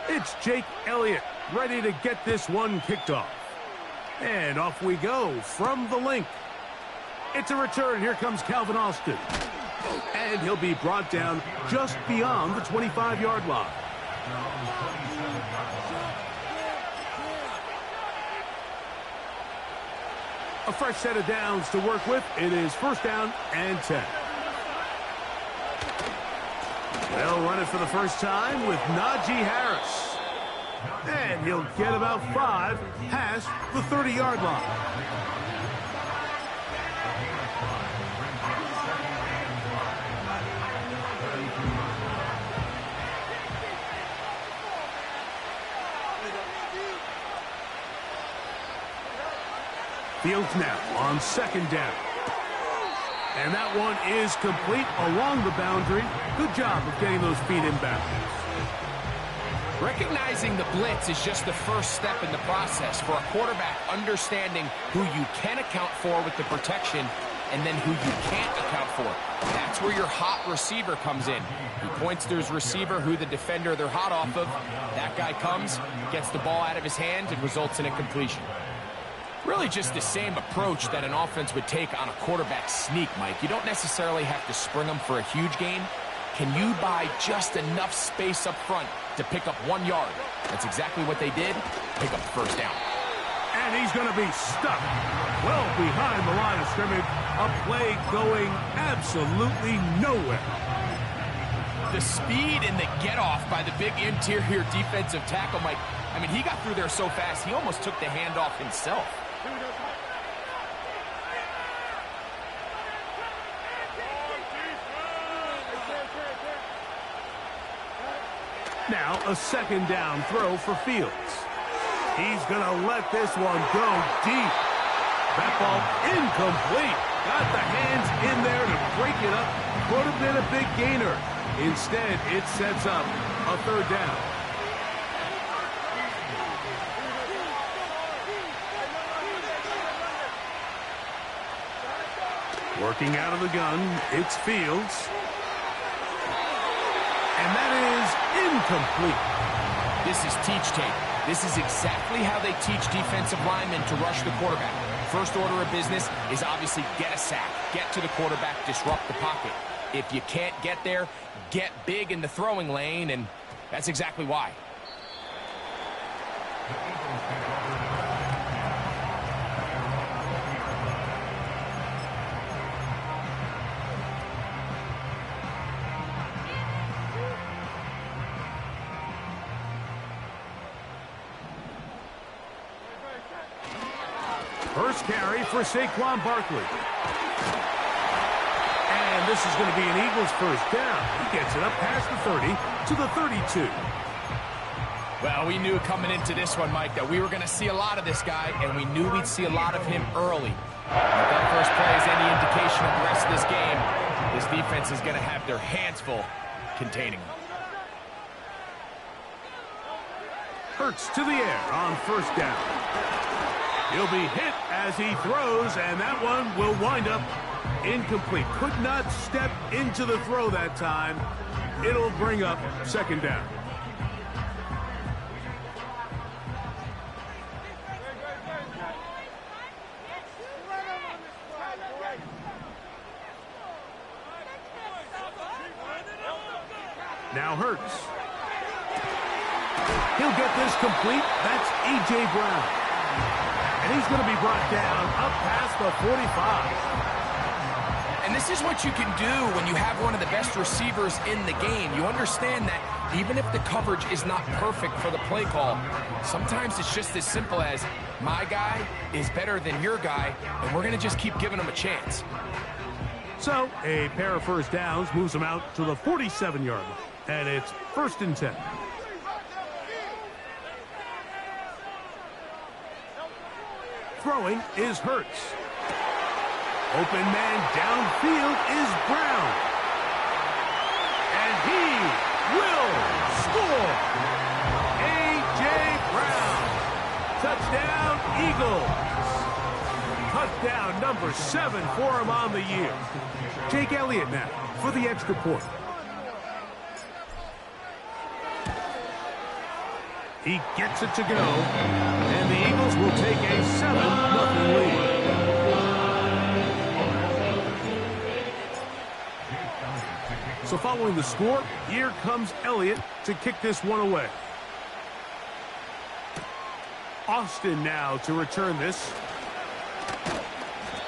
It's Jake Elliott, ready to get this one kicked off. And off we go from the link. It's a return. Here comes Calvin Austin. And he'll be brought down just beyond the 25-yard line. A fresh set of downs to work with. It is first down and 10. They'll run it for the first time with Najee Harris. And he'll get about 5 past the 30-yard line. Fields now on second down. And that one is complete along the boundary. Good job of getting those feet inbound. Recognizing the blitz is just the first step in the process for a quarterback understanding who you can account for with the protection and then who you can't account for. That's where your hot receiver comes in. He points to his receiver who the defender they're hot off of. That guy comes, gets the ball out of his hand, and results in a completion. Really just the same approach that an offense would take on a quarterback sneak, Mike. You don't necessarily have to spring them for a huge gain. Can you buy just enough space up front to pick up 1 yard? That's exactly what they did. Pick up the first down. And he's going to be stuck well behind the line of scrimmage. A play going absolutely nowhere. The speed and the get-off by the big interior defensive tackle, Mike. I mean, he got through there so fast, he almost took the handoff himself. Now a second down throw for Fields. He's going to let this one go deep. That ball incomplete. Got the hands in there to break it up. Could have been a big gainer. Instead, it sets up a third down. Working out of the gun, it's Fields. And that is incomplete. This is teach tape. This is exactly how they teach defensive linemen to rush the quarterback. First order of business is obviously get a sack, get to the quarterback, disrupt the pocket. If you can't get there, get big in the throwing lane, and that's exactly why. First carry for Saquon Barkley. And this is going to be an Eagles first down. He gets it up past the 30 to the 32. Well, we knew coming into this one, Mike, that we were going to see a lot of this guy, and we knew we'd see a lot of him early. If that first play is any indication of the rest of this game, this defense is going to have their hands full containing him. Hurts to the air on first down. He'll be hit as he throws, and that one will wind up incomplete. Could not step into the throw that time. It'll bring up second down. Now Hurts. He'll get this complete. That's A.J. Brown. And he's going to be brought down up past the 45. And this is what you can do when you have one of the best receivers in the game. You understand that even if the coverage is not perfect for the play call, sometimes it's just as simple as my guy is better than your guy, and we're going to just keep giving him a chance. So a pair of first downs moves him out to the 47-yard line. And it's first and 10. Throwing is Hurts. Open man downfield is Brown. And he will score. A.J. Brown. Touchdown, Eagles. down, number 7 for him on the year. Jake Elliott now for the extra point. He gets it to go, and the Eagles will take a 7-0 lead. So following the score, here comes Elliott to kick this one away. Austin now to return this.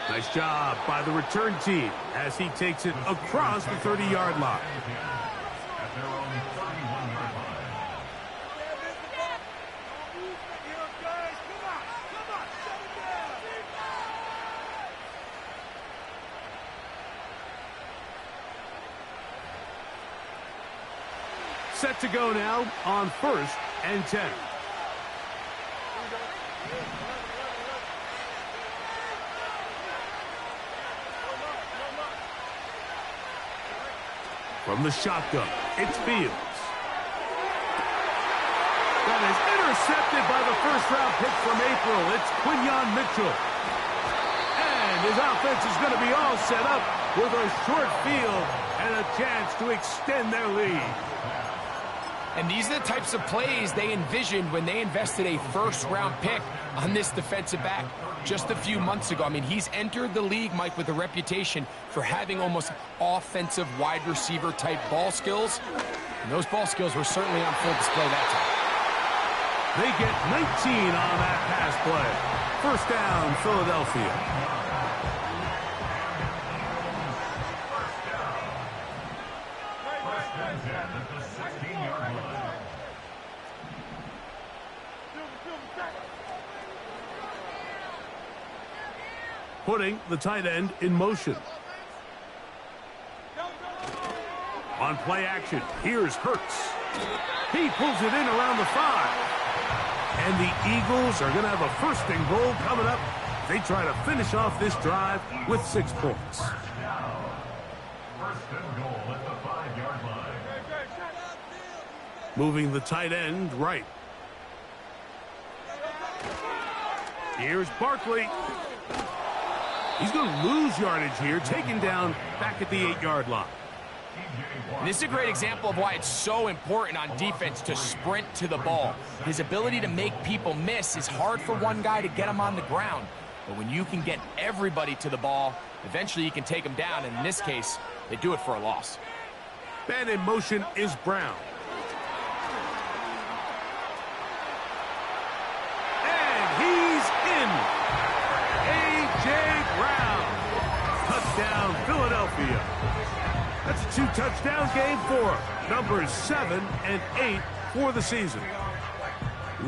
Nice job by the return team as he takes it across the 30-yard line. Set to go now on 1st and 10. From the shotgun, it's Fields. That is intercepted by the first-round pick from April. It's Quinyon Mitchell. And his offense is going to be all set up with a short field and a chance to extend their lead. And these are the types of plays they envisioned when they invested a first-round pick on this defensive back just a few months ago. I mean, he's entered the league, Mike, with a reputation for having almost offensive wide receiver type ball skills. And those ball skills were certainly on full display that time. They get 19 on that pass play. First down, Philadelphia. Putting the tight end in motion. On play action, here's Hurts. He pulls it in around the 5. And the Eagles are going to have a first and goal coming up. They try to finish off this drive with 6 points. First and goal at the 5-yard line. Moving the tight end right. Here's Barkley. He's going to lose yardage here, taken down back at the 8-yard line. And this is a great example of why it's so important on defense to sprint to the ball. His ability to make people miss is hard for one guy to get him on the ground. But when you can get everybody to the ball, eventually you can take them down. And in this case, they do it for a loss. Man in motion is Brown. And he's in. A.J. Brown. Touchdown, Philadelphia. That's a 2-touchdown game for him. Numbers 7 and 8 for the season.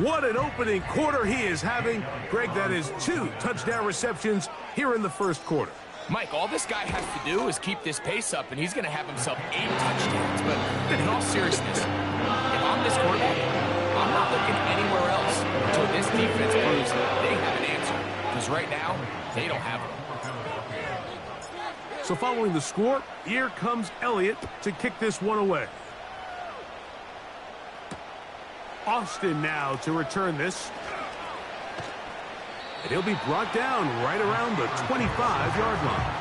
What an opening quarter he is having. Greg, that is 2 touchdown receptions here in the first quarter. Mike, all this guy has to do is keep this pace up, and he's going to have himself 8 touchdowns. But in all seriousness, if I'm this quarterback, I'm not looking anywhere else until this defense proves they have an answer. Because right now, they don't have one. So following the score, here comes Elliott to kick this one away. Austin now to return this. And he'll be brought down right around the 25-yard line.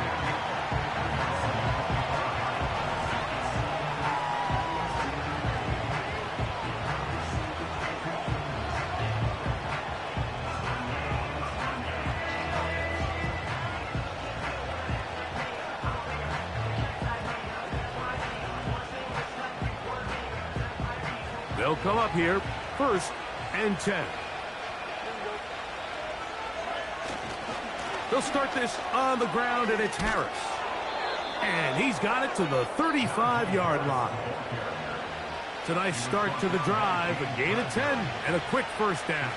They'll come up here, 1st and 10. They'll start this on the ground, and it's Harris. And he's got it to the 35-yard line. It's a nice start to the drive, a gain of 10, and a quick first down.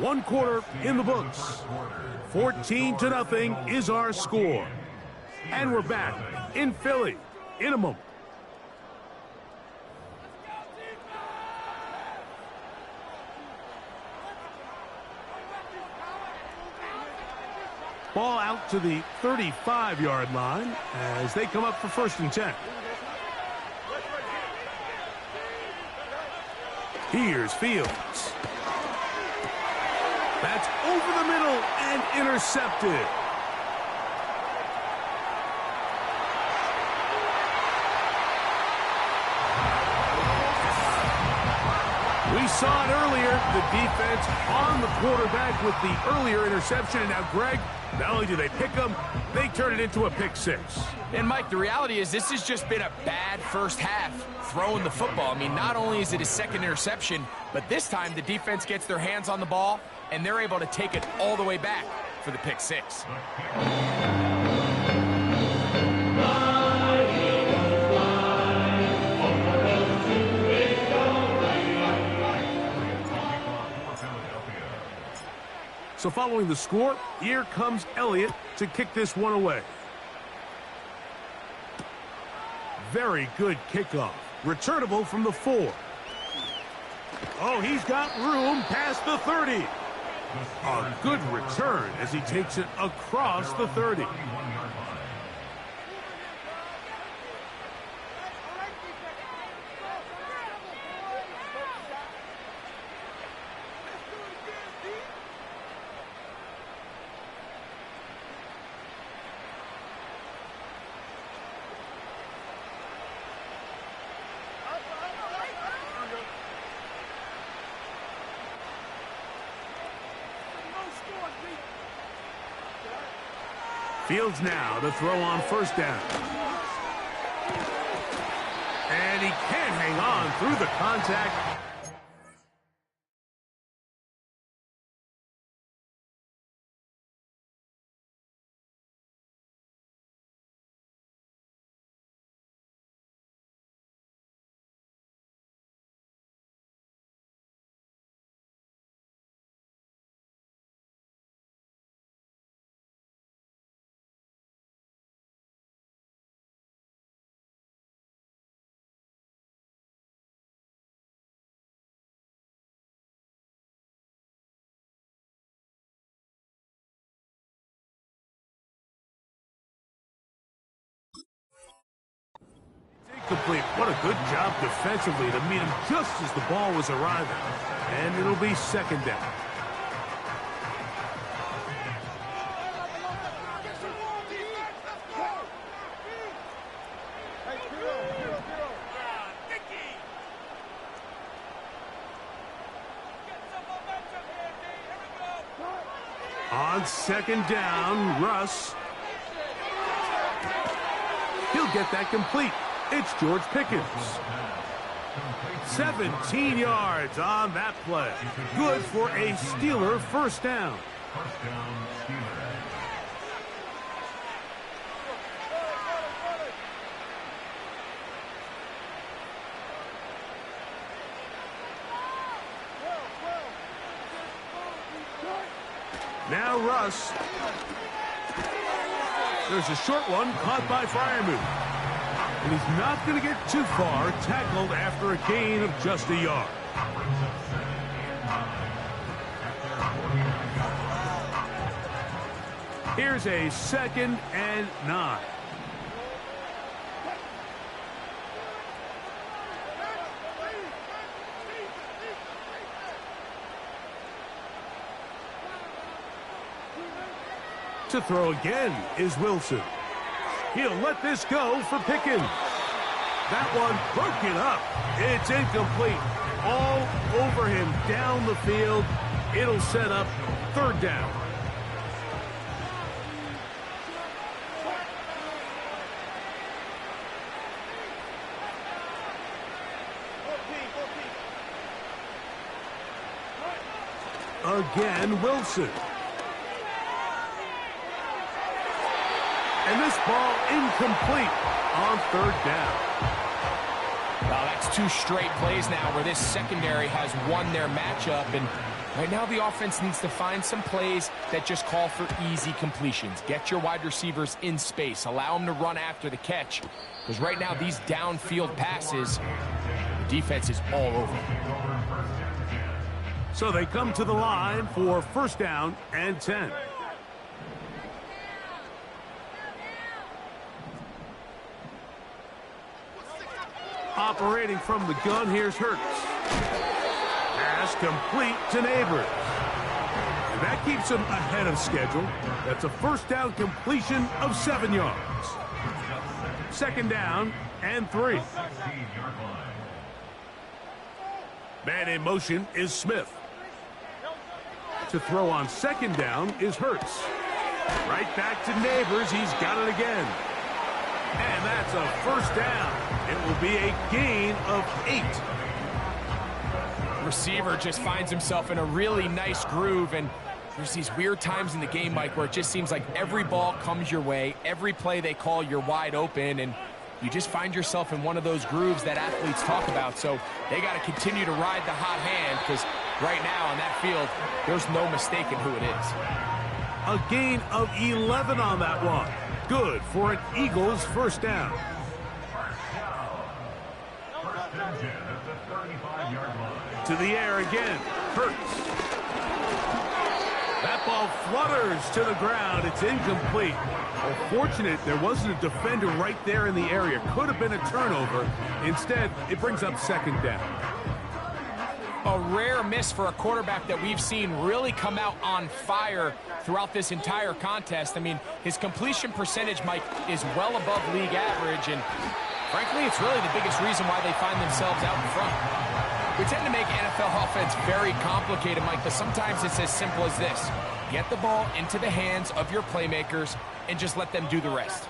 One quarter in the books. 14-0 is our score. And we're back in Philly in a moment. Ball out to the 35-yard line as they come up for 1st and 10. Here's Fields. That's over the middle and intercepted. We saw it earlier, the defense on the quarterback with the earlier interception. And now, Greg, not only do they pick them, they turn it into a pick 6. And, Mike, the reality is this has just been a bad first half throwing the football. I mean, not only is it a 2nd interception, but this time the defense gets their hands on the ball, and they're able to take it all the way back for the pick 6. So following the score, here comes Elliott to kick this one away. Very good kickoff. Returnable from the 4. Oh, he's got room past the 30. A good return as he takes it across the 30. Fields now to throw on 1st down. And he can't hang on through the contact. Complete. What a good job defensively to meet him just as the ball was arriving. And it'll be 2nd down. On 2nd down, Russ. He'll get that complete. It's George Pickens. 17 yards on that play. Good for a Steeler 1st down. Now Russ. There's a short one caught by Freiermuth. And he's not going to get too far, tackled after a gain of just a yard. Here's a 2nd and 9. To throw again is Wilson. He'll let this go for Pickens. That one broken up. It's incomplete. All over him down the field. It'll set up 3rd down. Again, Wilson. And this ball incomplete on 3rd down. Well, that's 2 straight plays now where this secondary has won their matchup, and right now the offense needs to find some plays that just call for easy completions. Get your wide receivers in space. Allow them to run after the catch, because right now these downfield passes, the defense is all over. So they come to the line for first down and 10. Operating from the gun, here's Hurts. Pass complete to Neighbors. And that keeps him ahead of schedule. That's a first down completion of 7 yards. Second down and 3. Man in motion is Smith. To throw on second down is Hurts. Right back to Neighbors. He's got it again. And that's a first down. It will be a gain of 8. Receiver just finds himself in a really nice groove, and there's these weird times in the game, Mike, where it just seems like every ball comes your way, every play they call, you're wide open, and you just find yourself in one of those grooves that athletes talk about. So they got to continue to ride the hot hand, because right now on that field, there's no mistaking who it is. A gain of 11 on that one. Good for an Eagles first down. To the air again. Hurts. That ball flutters to the ground. It's incomplete. Well, fortunate there wasn't a defender right there in the area. Could have been a turnover. Instead, it brings up second down. A rare miss for a quarterback that we've seen really come out on fire throughout this entire contest. I mean, his completion percentage, Mike, is well above league average, and frankly, it's really the biggest reason why they find themselves out in front. We tend to make NFL offense very complicated, Mike, but sometimes it's as simple as this. Get the ball into the hands of your playmakers and just let them do the rest.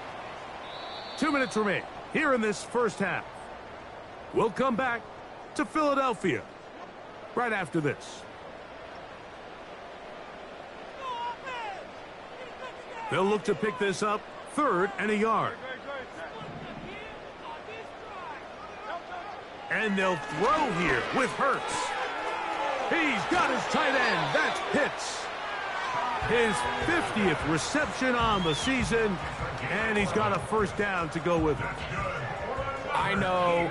2 minutes remain here in this first half. We'll come back to Philadelphia right after this. They'll look to pick this up, 3rd and a yard. And they'll throw here with Hurts. He's got his tight end. That's Pitts. His 50th reception on the season, and he's got a first down to go with it. I know,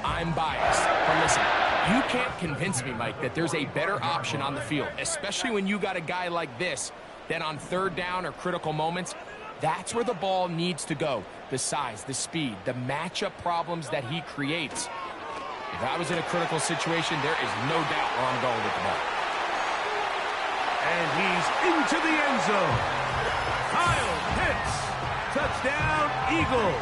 I'm biased. But listen, you can't convince me, Mike, that there's a better option on the field, especially when you got a guy like this, that on 3rd down or critical moments, that's where the ball needs to go. The size, the speed, the matchup problems that he creates. If I was in a critical situation, there is no doubt where I'm going with the ball. And he's into the end zone. Kyle Pitts. Touchdown, Eagles.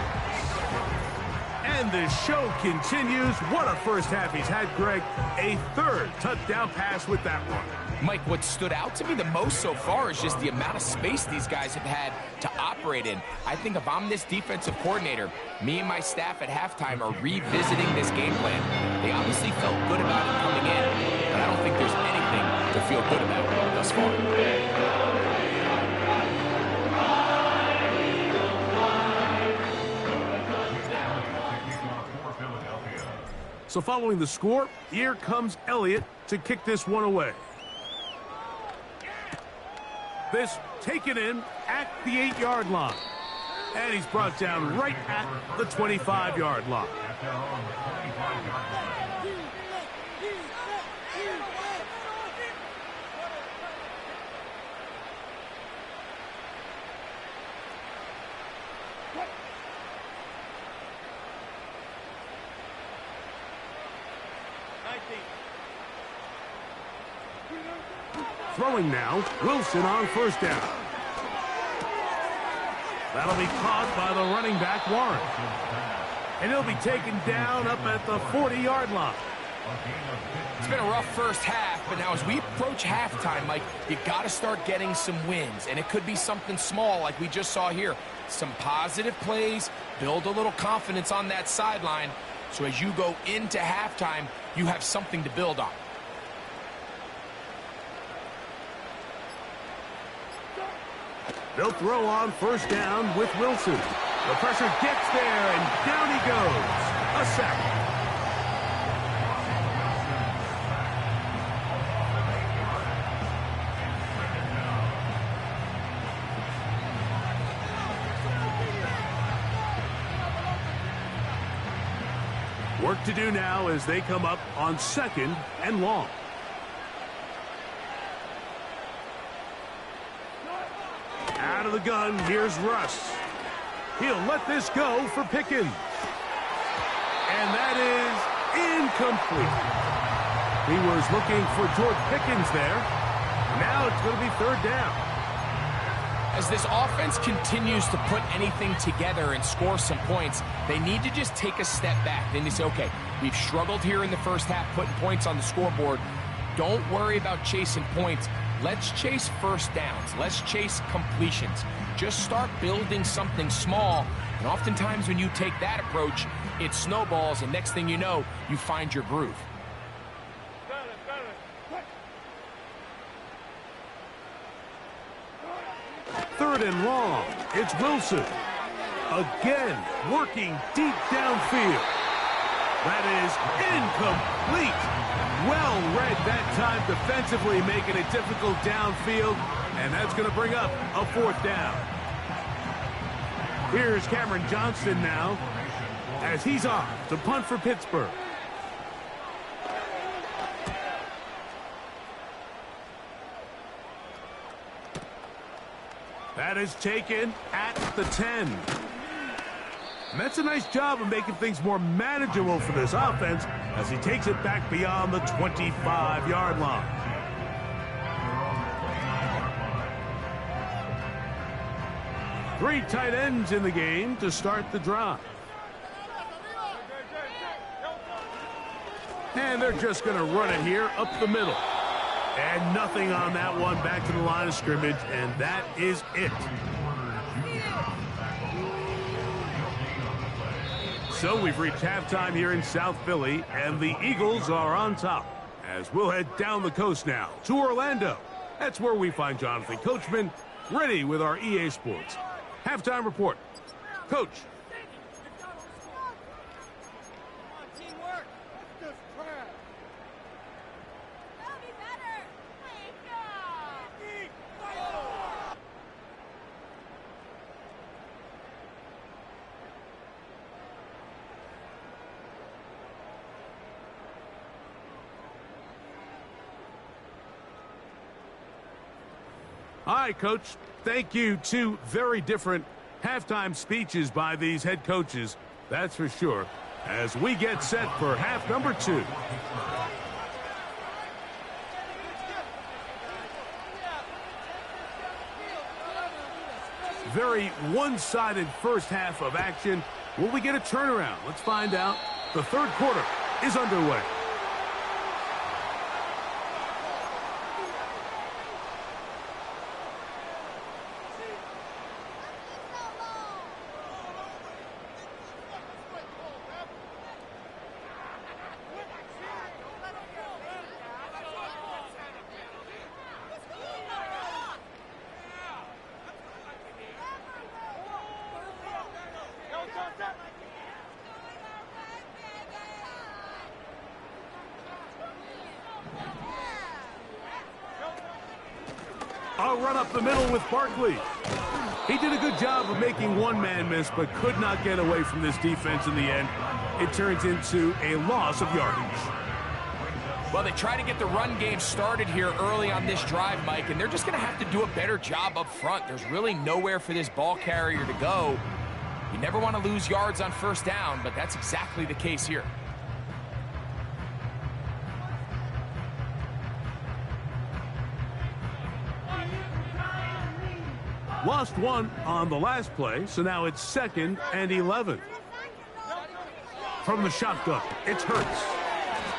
And the show continues. What a first half he's had, Greg. A 3rd touchdown pass with that one. Mike, what stood out to me the most so far is just the amount of space these guys have had to operate in. I think if I'm this defensive coordinator, me and my staff at halftime are revisiting this game plan. They obviously felt good about it coming in, but I don't think there's anything to feel good about thus far. So following the score, here comes Elliott to kick this one away. This taken in at the 8-yard line. And he's brought down right at the 25-yard line. Throwing now, Wilson on first down. That'll be caught by the running back, Warren. And he'll be taken down up at the 40-yard line. It's been a rough first half, but now as we approach halftime, Mike, you got to start getting some wins. And it could be something small like we just saw here. Some positive plays, build a little confidence on that sideline. So as you go into halftime, you have something to build on. They'll throw on first down with Wilson. The pressure gets there, and down he goes. a sack. Work to do now as they come up on 2nd and long. Out of the gun, here's Russ. He'll let this go for Pickens. And that is incomplete. He was looking for George Pickens there. Now it's going to be 3rd down. As this offense continues to put anything together and score some points, they need to just take a step back. Then they say, okay, we've struggled here in the first half putting points on the scoreboard. Don't worry about chasing points. Let's chase first downs. Let's chase completions. Just start building something small. And oftentimes when you take that approach, it snowballs, and next thing you know, you find your groove. Third and long. It's Wilson. Again, working deep downfield. That is incomplete. Well read that time defensively, making it difficult downfield. And that's going to bring up a 4th down. Here's Cameron Johnston now as he's off to punt for Pittsburgh. That is taken at the 10. And that's a nice job of making things more manageable for this offense as he takes it back beyond the 25-yard line. Three tight ends in the game to start the drive. And they're just going to run it here up the middle. And nothing on that one, back to the line of scrimmage, and that is it. So we've reached halftime here in South Philly, and the Eagles are on top. As we'll head down the coast now to Orlando. That's where we find Jonathan Coachman, ready with our EA Sports halftime report. Coach. All right, Coach. Thank you. Two very different halftime speeches by these head coaches, that's for sure, as we get set for half number 2. Very one-sided first half of action. Will we get a turnaround? Let's find out. The third quarter is underway. A run up the middle with Barkley. He did a good job of making one man miss, but could not get away from this defense in the end. It turns into a loss of yardage. Well, they try to get the run game started here early on this drive, Mike, and they're just going to have to do a better job up front. There's really nowhere for this ball carrier to go. You never want to lose yards on first down, but that's exactly the case here. Lost one on the last play, so now it's 2nd and 11. From the shotgun, it's Hurts.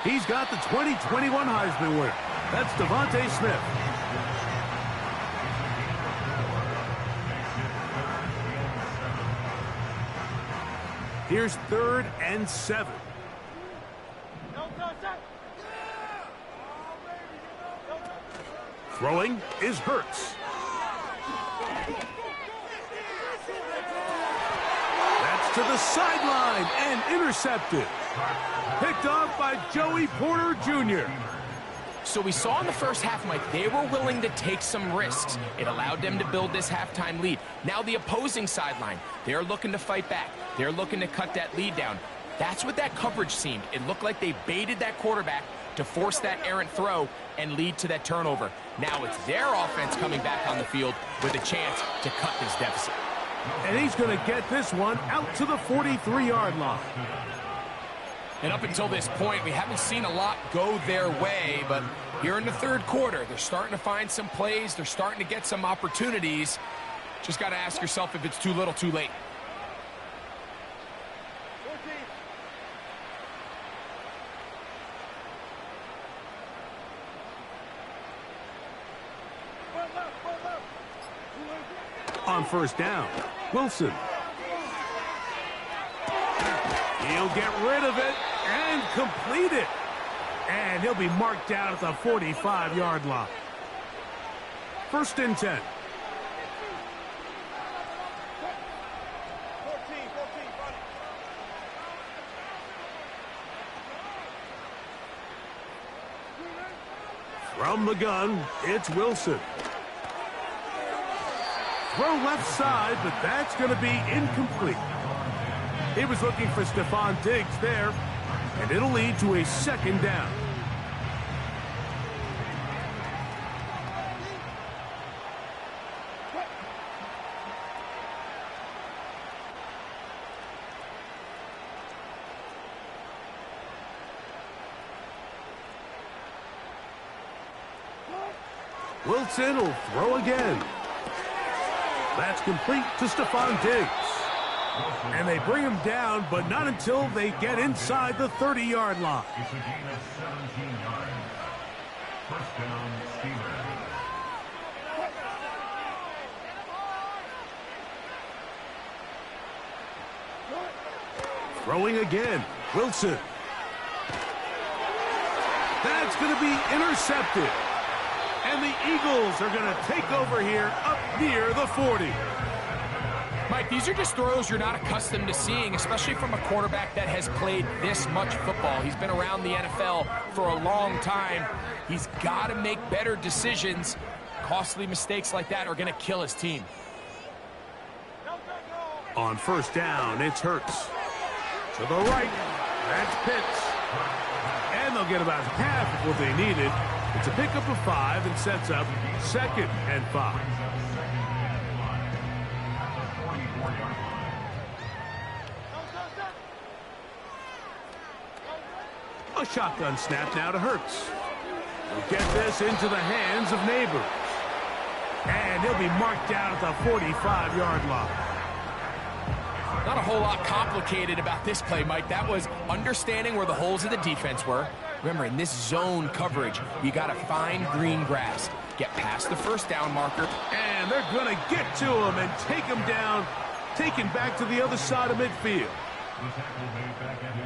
He's got the 2021 Heisman winner. That's Devontae Smith. Here's 3rd and 7. Throwing is Hurts. To to the sideline and intercepted. Picked off by Joey Porter Jr. So we saw in the first half, Mike, they were willing to take some risks. It allowed them to build this halftime lead. Now the opposing sideline, they're looking to fight back. They're looking to cut that lead down. That's what that coverage seemed. It looked like they baited that quarterback to force that errant throw and lead to that turnover. Now it's their offense coming back on the field with a chance to cut this deficit. And he's going to get this one out to the 43-yard line. And up until this point, we haven't seen a lot go their way, but here in the third quarter, they're starting to find some plays. They're starting to get some opportunities. Just got to ask yourself if it's too little, too late. On first down, Wilson. He'll get rid of it and complete it. And he'll be marked down at the 45-yard line. First and 10. From the gun, it's Wilson. Throw left side, but that's going to be incomplete. He was looking for Stephon Diggs there, and it'll lead to a second down. Wilson will throw again. That's complete to Stephon Diggs. And they bring him down, but not until they get inside the 30-yard line. It's a gain of 17 yards. First down, Steelers. Throwing again, Wilson. That's going to be intercepted. And the Eagles are going to take over here up near the 40. Mike, these are just throws you're not accustomed to seeing, especially from a quarterback that has played this much football. He's been around the NFL for a long time. He's got to make better decisions. Costly mistakes like that are going to kill his team. On first down, it's Hurts. To the right, that's Pitts. And they'll get about half of what they needed. It's a pickup of 5 and sets up 2nd and 5. A shotgun snap now to Hurts. He'll get this into the hands of Neighbors. And he'll be marked down at the 45-yard line. Not a whole lot complicated about this play, Mike. That was understanding where the holes of the defense were. Remember, in this zone coverage, you got to find green grass. Get past the first down marker. And they're going to get to him and take him down, taken back to the other side of midfield.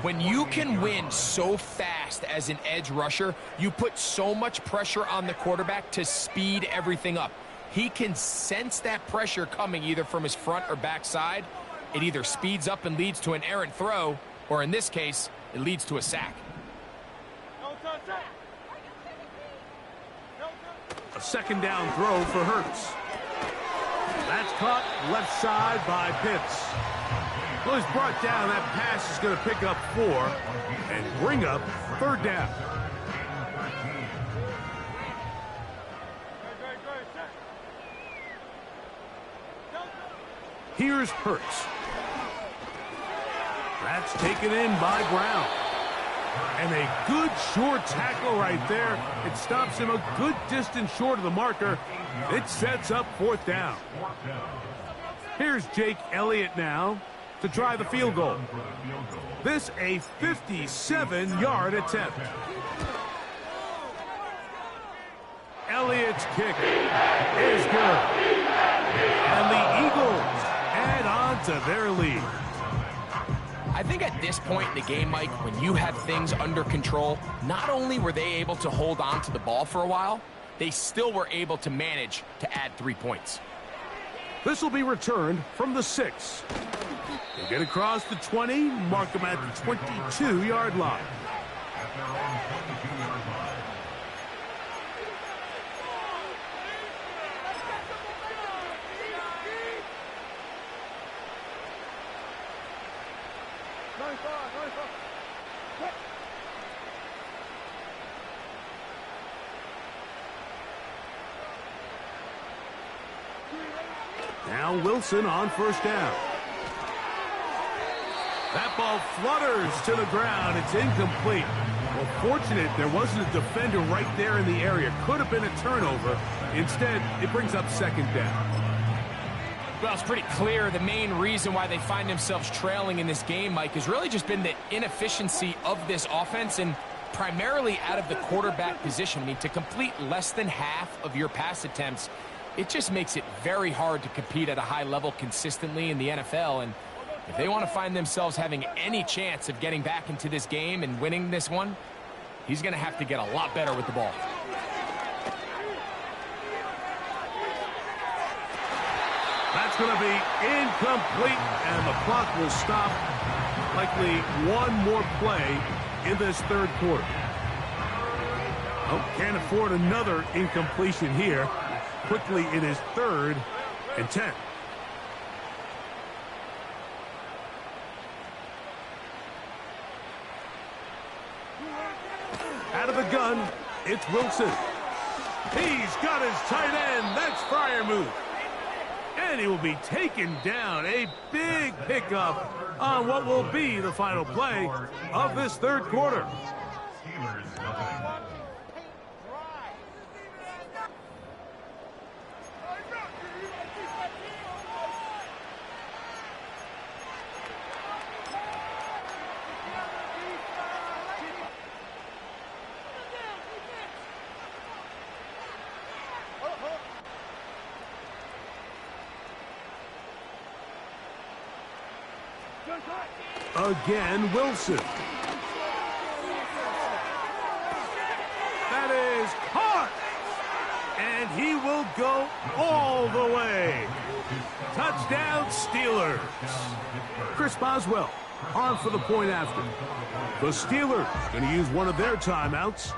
When you can win so fast as an edge rusher, you put so much pressure on the quarterback to speed everything up. He can sense that pressure coming either from his front or back side. It either speeds up and leads to an errant throw, or in this case, it leads to a sack. A second down throw for Hurts. That's caught left side by Pitts. Well, he's brought down. That pass is going to pick up 4 and bring up third down. Here's Hurts. That's taken in by Brown. And a good short tackle right there. It stops him a good distance short of the marker. It sets up 4th down. Here's Jake Elliott now to try the field goal. This a 57-yard attempt. Elliott's kick is good. And the Eagles add on to their lead. I think at this point in the game, Mike, when you have things under control, not only were they able to hold on to the ball for a while, they still were able to manage to add 3 points. This will be returned from the 6. They get across the 20, mark them at the 22-yard line. At their own 22-yard line. Now Wilson on first down. That ball flutters to the ground. It's incomplete. Well, fortunate there wasn't a defender right there in the area. Could have been a turnover. Instead, it brings up second down. Well, it's pretty clear the main reason why they find themselves trailing in this game, Mike, has really just been the inefficiency of this offense and primarily out of the quarterback position. I mean, to complete less than half of your pass attempts, it just makes it very hard to compete at a high level consistently in the NFL. And if they want to find themselves having any chance of getting back into this game and winning this one, he's going to have to get a lot better with the ball. That's going to be incomplete, and the clock will stop. Likely one more play in this third quarter. Oh, can't afford another incompletion here. Quickly, it is 3rd and 10. Out of the gun, it's Wilson. He's got his tight end. That's Freiermuth. And he will be taken down. A big pickup on what will be the final play of this third quarter. Steelers nothing. Again, Wilson. That is caught. And he will go all the way. Touchdown, Steelers. Chris Boswell on for the point after. The Steelers going to use one of their timeouts.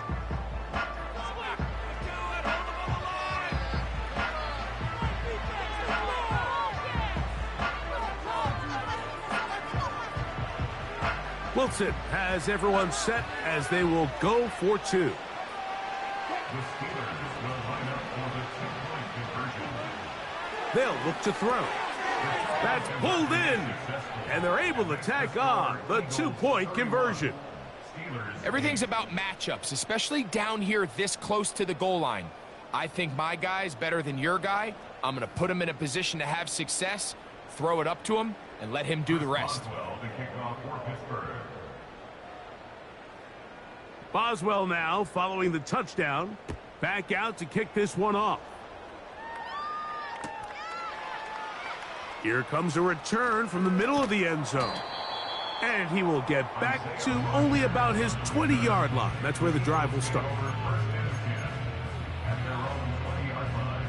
Wilson has everyone set as they will go for 2. The Steelers will line up for the 2-point conversion. They'll look to throw. That's pulled in, and they're able to tack on the 2-point conversion. Everything's about matchups, especially down here this close to the goal line. I think my guy's better than your guy. I'm going to put him in a position to have success, throw it up to him, and let him do the rest. Boswell to kick off for Pittsburgh. Boswell now following the touchdown. Back out to kick this one off. Here comes a return from the middle of the end zone. And he will get back to only about his 20-yard line. That's where the drive will start. At their own 20-yard line.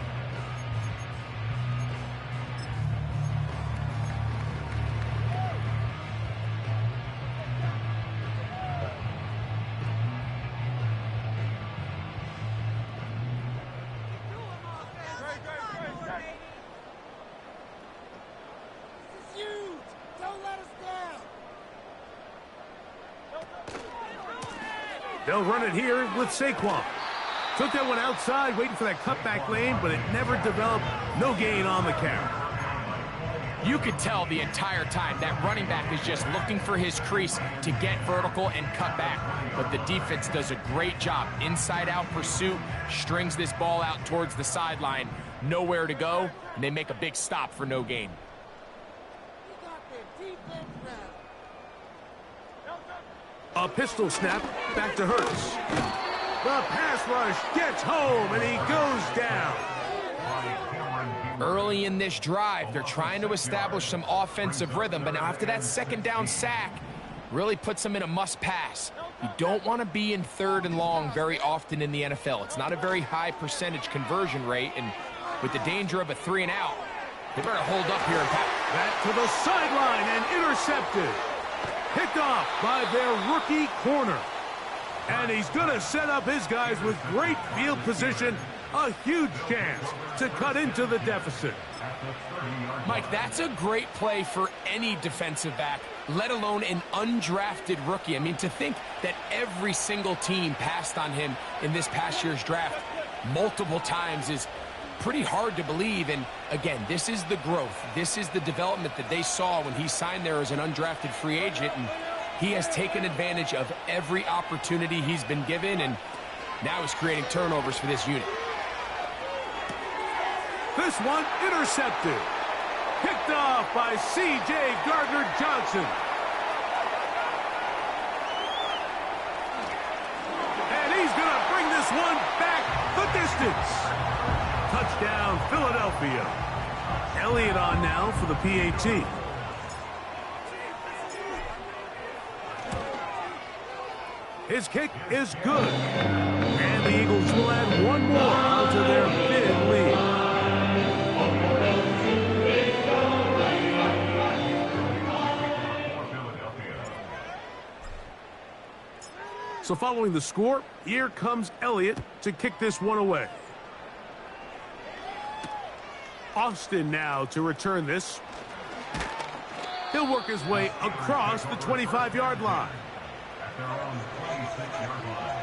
They'll run it here with Saquon. Took that one outside, waiting for that cutback lane, but it never developed. No gain on the carry. You could tell the entire time that running back is just looking for his crease to get vertical and cut back. But the defense does a great job. Inside-out pursuit, strings this ball out towards the sideline. Nowhere to go, and they make a big stop for no gain. A pistol snap, back to Hurts. The pass rush gets home, and he goes down. Early in this drive, they're trying to establish some offensive rhythm, but now after that second down sack, really puts them in a must-pass. You don't want to be in 3rd and long very often in the NFL. It's not a very high percentage conversion rate, and with the danger of a 3-and-out, They better hold up here and pass. Back to the sideline and intercepted. Picked off by their rookie corner. And he's going to set up his guys with great field position. A huge chance to cut into the deficit. Mike, that's a great play for any defensive back, let alone an undrafted rookie. I mean, to think that every single team passed on him in this past year's draft multiple times is pretty hard to believe. And again, this is the growth. This is the development that they saw when he signed there as an undrafted free agent. And he has taken advantage of every opportunity he's been given, and now he's creating turnovers for this unit. This one intercepted. Picked off by C.J. Gardner-Johnson. And he's going to bring this one back the distance. Touchdown, Philadelphia. Elliott on now for the PAT. His kick is good. And the Eagles will add one more onto their big lead. So following the score, here comes Elliott to kick this one away. Austin now to return this. He'll work his way across the 25-yard line. At their own 26-yard line.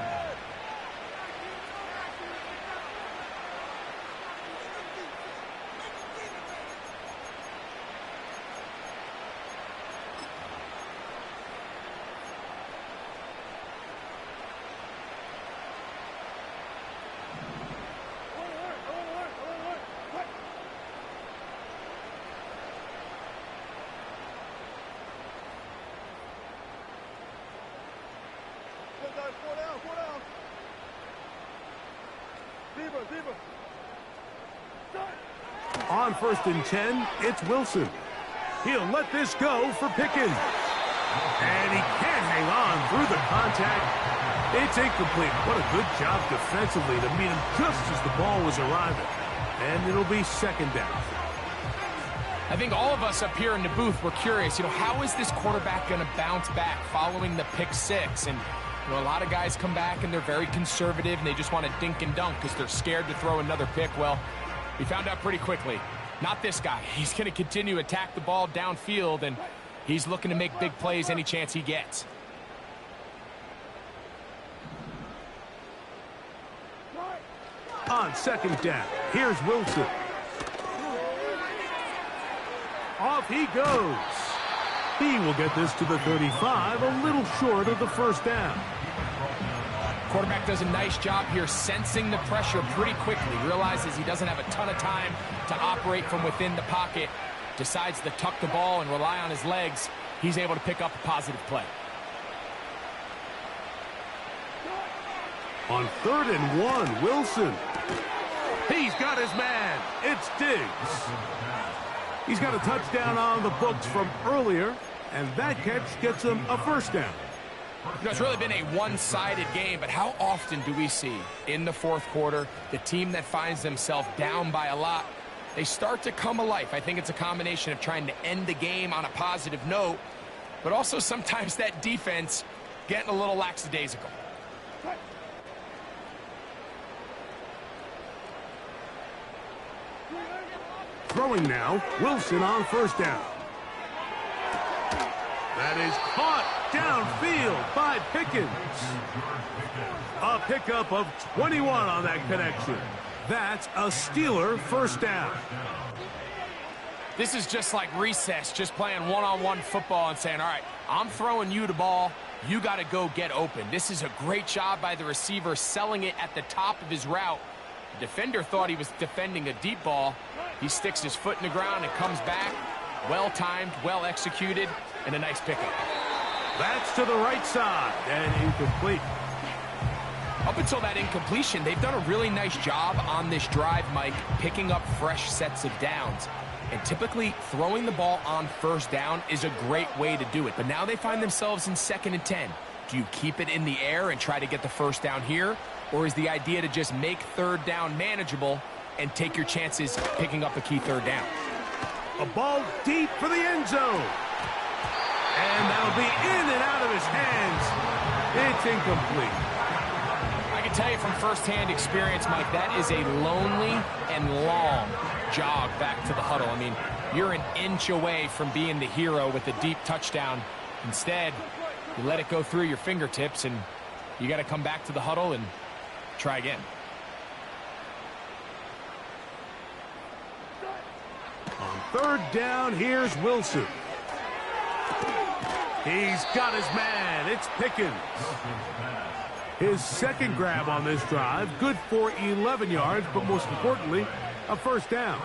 On 1st and 10, it's Wilson. He'll let this go for Pickens. And he can't hang on through the contact. It's incomplete. What a good job defensively to meet him just as the ball was arriving. And it'll be 2nd down. I think all of us up here in the booth were curious, how is this quarterback going to bounce back following the pick six? And a lot of guys come back and they're very conservative and they just want to dink and dunk because they're scared to throw another pick. Well, we found out pretty quickly. Not this guy. He's going to continue to attack the ball downfield, and he's looking to make big plays any chance he gets. On 2nd down, here's Wilson. Off he goes. He will get this to the 35, a little short of the 1st down. Quarterback does a nice job here sensing the pressure pretty quickly. Realizes he doesn't have a ton of time to operate from within the pocket. Decides to tuck the ball and rely on his legs. He's able to pick up a positive play. On 3rd and 1, Wilson. He's got his man. It's Diggs. He's got a touchdown on the books from earlier, and that catch gets him a 1st down. It's really been a one-sided game, but how often do we see in the 4th quarter the team that finds themselves down by a lot, they start to come alive? I think it's a combination of trying to end the game on a positive note, but also sometimes that defense getting a little lackadaisical. Throwing now, Wilson on 1st down. That is caught downfield by Pickens. A pickup of 21 on that connection. That's a Steeler 1st down. This is just like recess, just playing one-on-one football and saying, all right, I'm throwing you the ball. You got to go get open. This is a great job by the receiver selling it at the top of his route. The defender thought he was defending a deep ball. He sticks his foot in the ground and comes back. Well-timed, well-executed, and a nice pickup. That's to the right side and incomplete. Up until that incompletion, they've done a really nice job on this drive, Mike, picking up fresh sets of downs. And typically, throwing the ball on 1st down is a great way to do it. But now they find themselves in 2nd and 10. Do you keep it in the air and try to get the 1st down here? Or is the idea to just make 3rd down manageable and take your chances picking up a key 3rd down? A ball deep for the end zone. And that'll be in and out of his hands. It's incomplete. I can tell you from firsthand experience, Mike, that is a lonely and long jog back to the huddle. I mean, you're an inch away from being the hero with a deep touchdown. Instead, you let it go through your fingertips, and you got to come back to the huddle and try again. On third down, here's Wilson. He's got his man. It's Pickens. His second grab on this drive, good for 11 yards, but most importantly, a first down.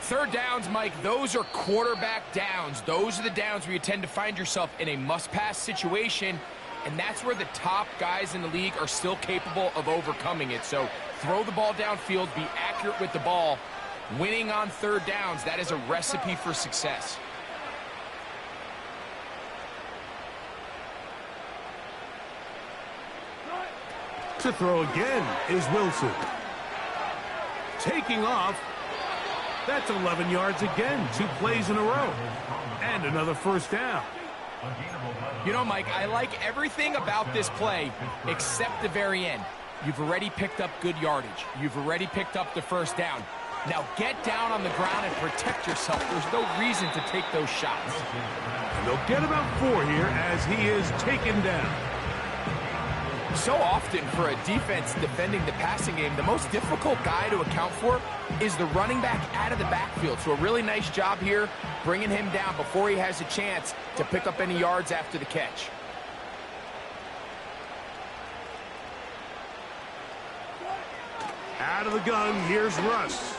Third downs, Mike, those are quarterback downs. Those are the downs where you tend to find yourself in a must-pass situation, and that's where the top guys in the league are still capable of overcoming it. So throw the ball downfield, be accurate with the ball. Winning on third downs, that is a recipe for success. To throw again is Wilson. Taking off. That's 11 yards again. 2 plays in a row. And another first down. You know, Mike, I like everything about this play except the very end. You've already picked up good yardage. You've already picked up the first down. Now get down on the ground and protect yourself. There's no reason to take those shots. And they'll get about 4 here as he is taken down. So often for a defense defending the passing game, the most difficult guy to account for is the running back out of the backfield. So a really nice job here bringing him down before he has a chance to pick up any yards after the catch. Out of the gun, here's Russ.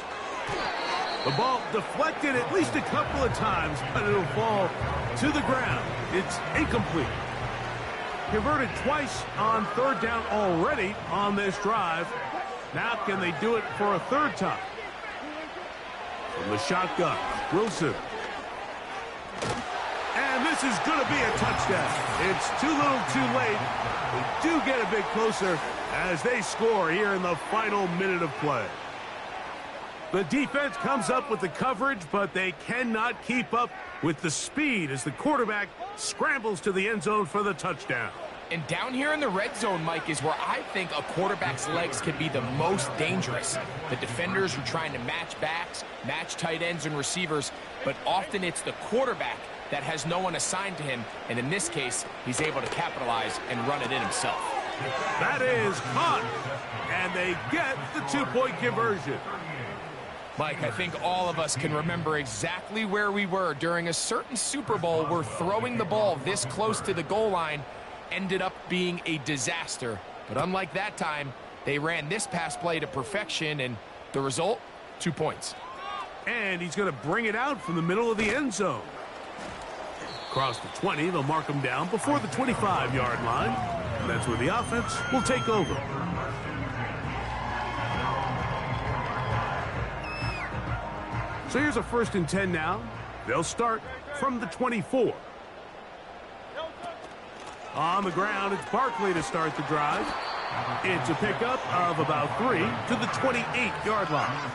The ball deflected at least a couple of times, but it'll fall to the ground. It's incomplete. Converted twice on third down already on this drive. Now can they do it for a third time? From the shotgun, Wilson. And this is going to be a touchdown. It's too little too late. They do get a bit closer as they score here in the final minute of play. The defense comes up with the coverage, but they cannot keep up with the speed as the quarterback scrambles to the end zone for the touchdown. And down here in the red zone, Mike, is where I think a quarterback's legs can be the most dangerous. The defenders are trying to match backs, match tight ends and receivers, but often it's the quarterback that has no one assigned to him, and in this case, he's able to capitalize and run it in himself. That is caught, and they get the 2-point conversion. Mike, I think all of us can remember exactly where we were during a certain Super Bowl where throwing the ball this close to the goal line ended up being a disaster. But unlike that time, they ran this pass play to perfection, and the result, 2 points. And he's going to bring it out from the middle of the end zone. Across the 20, they'll mark him down before the 25-yard line. And that's where the offense will take over. So here's a 1st and 10 now. They'll start from the 24. On the ground, it's Barkley to start the drive. It's a pickup of about 3 to the 28-yard line.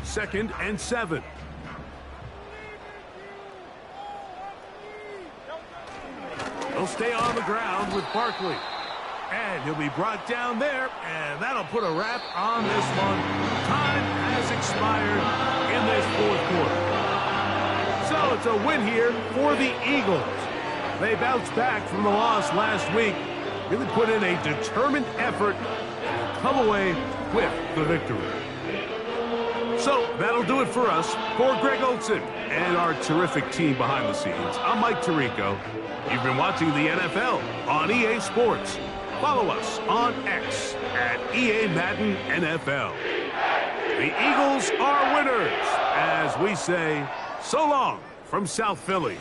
Second and 7. He'll stay on the ground with Barkley. And he'll be brought down there, and that'll put a wrap on this one. Time has expired in this 4th quarter. So it's a win here for the Eagles. They bounced back from the loss last week, really put in a determined effort, and come away with the victory. So that'll do it for us. For Greg Olson and our terrific team behind the scenes, I'm Mike Tirico. You've been watching the NFL on EA Sports. Follow us on X at EA Madden NFL. The Eagles are winners, as we say, so long from South Philly.